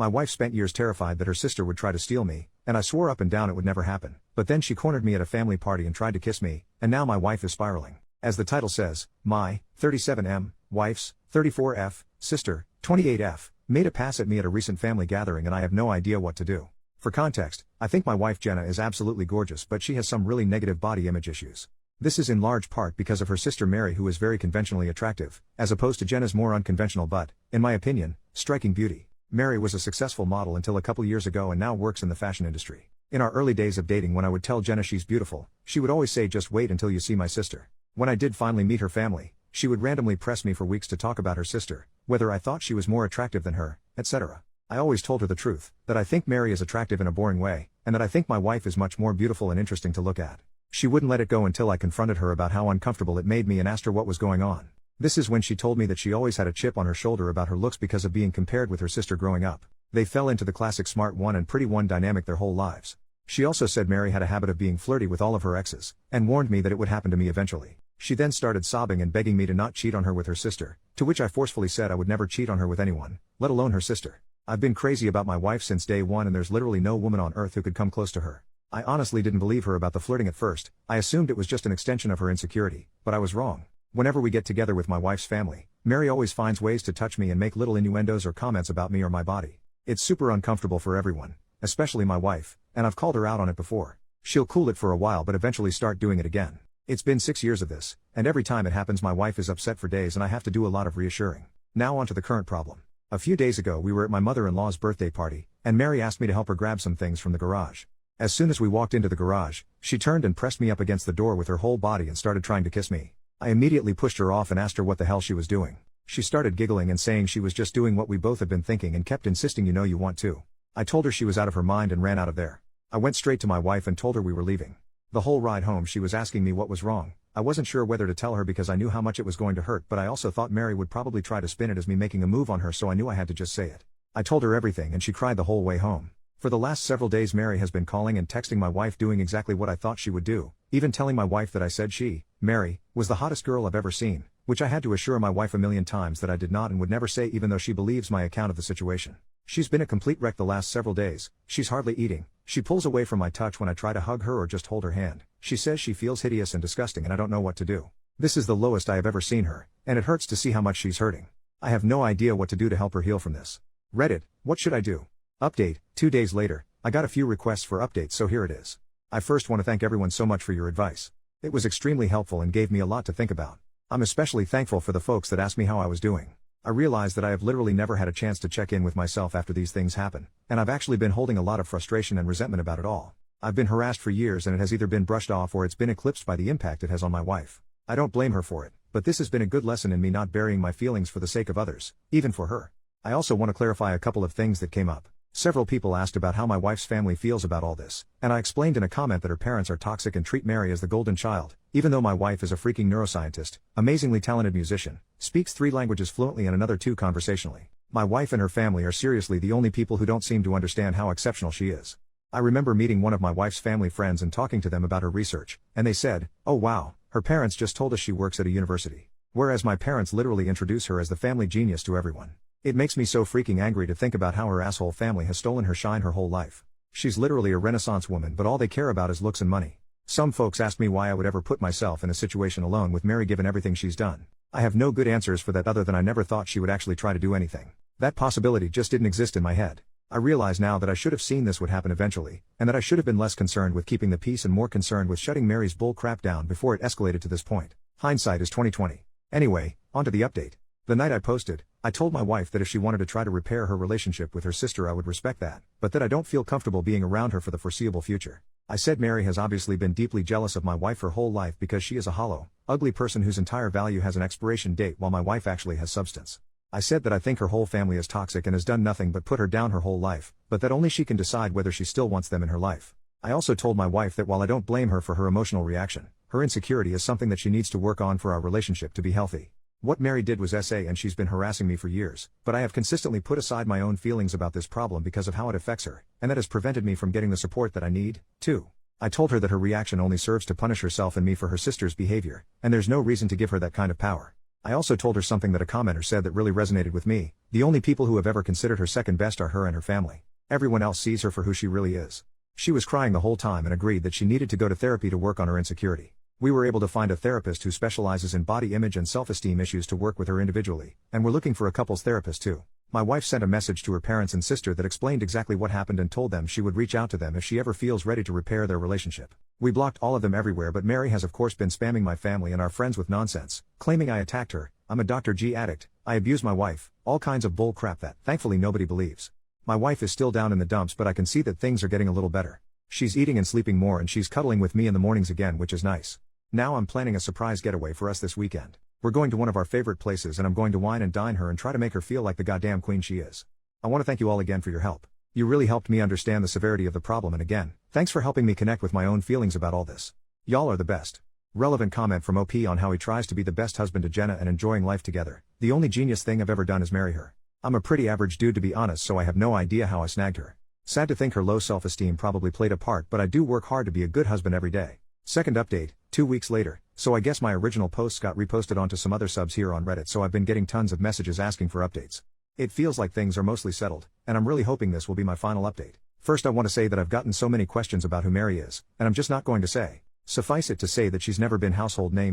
My wife spent years terrified that her sister would try to steal me, and I swore up and down it would never happen. But then she cornered me at a family party and tried to kiss me, and now my wife is spiraling. As the title says, my 37M wife's 34F sister, 28F, made a pass at me at a recent family gathering and I have no idea what to do. For context, I think my wife Jenna is absolutely gorgeous, but she has some really negative body image issues. This is in large part because of her sister Mary, who is very conventionally attractive, as opposed to Jenna's more unconventional but, in my opinion, striking beauty. Mary was a successful model until a couple years ago and now works in the fashion industry. In our early days of dating, when I would tell Jenna she's beautiful, she would always say just wait until you see my sister. When I did finally meet her family, she would randomly press me for weeks to talk about her sister, whether I thought she was more attractive than her, etc. I always told her the truth, that I think Mary is attractive in a boring way, and that I think my wife is much more beautiful and interesting to look at. She wouldn't let it go until I confronted her about how uncomfortable it made me and asked her what was going on. This is when she told me that she always had a chip on her shoulder about her looks because of being compared with her sister growing up. They fell into the classic smart one and pretty one dynamic their whole lives. She also said Mary had a habit of being flirty with all of her exes, and warned me that it would happen to me eventually. She then started sobbing and begging me to not cheat on her with her sister, to which I forcefully said I would never cheat on her with anyone, let alone her sister. I've been crazy about my wife since day one and there's literally no woman on earth who could come close to her. I honestly didn't believe her about the flirting at first. I assumed it was just an extension of her insecurity, but I was wrong. Whenever we get together with my wife's family, Mary always finds ways to touch me and make little innuendos or comments about me or my body. It's super uncomfortable for everyone, especially my wife, and I've called her out on it before. She'll cool it for a while but eventually start doing it again. It's been 6 years of this, and every time it happens my wife is upset for days and I have to do a lot of reassuring. Now onto the current problem. A few days ago we were at my mother-in-law's birthday party, and Mary asked me to help her grab some things from the garage. As soon as we walked into the garage, she turned and pressed me up against the door with her whole body and started trying to kiss me. I immediately pushed her off and asked her what the hell she was doing. She started giggling and saying she was just doing what we both had been thinking and kept insisting you know you want to. I told her she was out of her mind and ran out of there. I went straight to my wife and told her we were leaving. The whole ride home she was asking me what was wrong. I wasn't sure whether to tell her because I knew how much it was going to hurt, but I also thought Mary would probably try to spin it as me making a move on her, so I knew I had to just say it. I told her everything and she cried the whole way home. For the last several days Mary has been calling and texting my wife doing exactly what I thought she would do, even telling my wife that I said she, Mary, was the hottest girl I've ever seen, which I had to assure my wife a million times that I did not and would never say, even though she believes my account of the situation. She's been a complete wreck the last several days. She's hardly eating. She pulls away from my touch when I try to hug her or just hold her hand. She says she feels hideous and disgusting and I don't know what to do. This is the lowest I have ever seen her, and it hurts to see how much she's hurting. I have no idea what to do to help her heal from this. Reddit, what should I do? Update, 2 days later, I got a few requests for updates, so here it is. I first want to thank everyone so much for your advice. It was extremely helpful and gave me a lot to think about. I'm especially thankful for the folks that asked me how I was doing. I realize that I have literally never had a chance to check in with myself after these things happen, and I've actually been holding a lot of frustration and resentment about it all. I've been harassed for years and it has either been brushed off or it's been eclipsed by the impact it has on my wife. I don't blame her for it, but this has been a good lesson in me not burying my feelings for the sake of others, even for her. I also want to clarify a couple of things that came up. Several people asked about how my wife's family feels about all this, and I explained in a comment that her parents are toxic and treat Mary as the golden child, even though my wife is a freaking neuroscientist, amazingly talented musician, speaks 3 languages fluently and another 2 conversationally. My wife and her family are seriously the only people who don't seem to understand how exceptional she is. I remember meeting one of my wife's family friends and talking to them about her research, and they said, "Oh wow, her parents just told us she works at a university." Whereas my parents literally introduce her as the family genius to everyone. It makes me so freaking angry to think about how her asshole family has stolen her shine her whole life. She's literally a renaissance woman, but all they care about is looks and money. Some folks asked me why I would ever put myself in a situation alone with Mary given everything she's done. I have no good answers for that other than I never thought she would actually try to do anything. That possibility just didn't exist in my head. I realize now that I should have seen this would happen eventually, and that I should have been less concerned with keeping the peace and more concerned with shutting Mary's bull crap down before it escalated to this point. Hindsight is 20/20. Anyway, onto the update. The night I posted, I told my wife that if she wanted to try to repair her relationship with her sister I would respect that, but that I don't feel comfortable being around her for the foreseeable future. I said Mary has obviously been deeply jealous of my wife her whole life because she is a hollow, ugly person whose entire value has an expiration date while my wife actually has substance. I said that I think her whole family is toxic and has done nothing but put her down her whole life, but that only she can decide whether she still wants them in her life. I also told my wife that while I don't blame her for her emotional reaction, her insecurity is something that she needs to work on for our relationship to be healthy. What Mary did was SA and she's been harassing me for years, but I have consistently put aside my own feelings about this problem because of how it affects her, and that has prevented me from getting the support that I need. 2. I told her that her reaction only serves to punish herself and me for her sister's behavior, and there's no reason to give her that kind of power. I also told her something that a commenter said that really resonated with me: the only people who have ever considered her second best are her and her family. Everyone else sees her for who she really is. She was crying the whole time and agreed that she needed to go to therapy to work on her insecurity. We were able to find a therapist who specializes in body image and self-esteem issues to work with her individually, and we're looking for a couples therapist too. My wife sent a message to her parents and sister that explained exactly what happened and told them she would reach out to them if she ever feels ready to repair their relationship. We blocked all of them everywhere, but Mary has of course been spamming my family and our friends with nonsense, claiming I attacked her, I'm a Dr. G addict, I abuse my wife, all kinds of bull crap that, thankfully, nobody believes. My wife is still down in the dumps, but I can see that things are getting a little better. She's eating and sleeping more and she's cuddling with me in the mornings again, which is nice. Now I'm planning a surprise getaway for us this weekend. We're going to one of our favorite places and I'm going to wine and dine her and try to make her feel like the goddamn queen she is. I want to thank you all again for your help. You really helped me understand the severity of the problem, and again, thanks for helping me connect with my own feelings about all this. Y'all are the best. Relevant comment from OP on how he tries to be the best husband to Jenna and enjoying life together. The only genius thing I've ever done is marry her. I'm a pretty average dude to be honest, so I have no idea how I snagged her. Sad to think her low self-esteem probably played a part, but I do work hard to be a good husband every day. Second update, 2 weeks later, so I guess my original posts got reposted onto some other subs here on Reddit, so I've been getting tons of messages asking for updates. It feels like things are mostly settled, and I'm really hoping this will be my final update. First, I want to say that I've gotten so many questions about who Mary is, and I'm just not going to say. Suffice it to say that she's never been household name.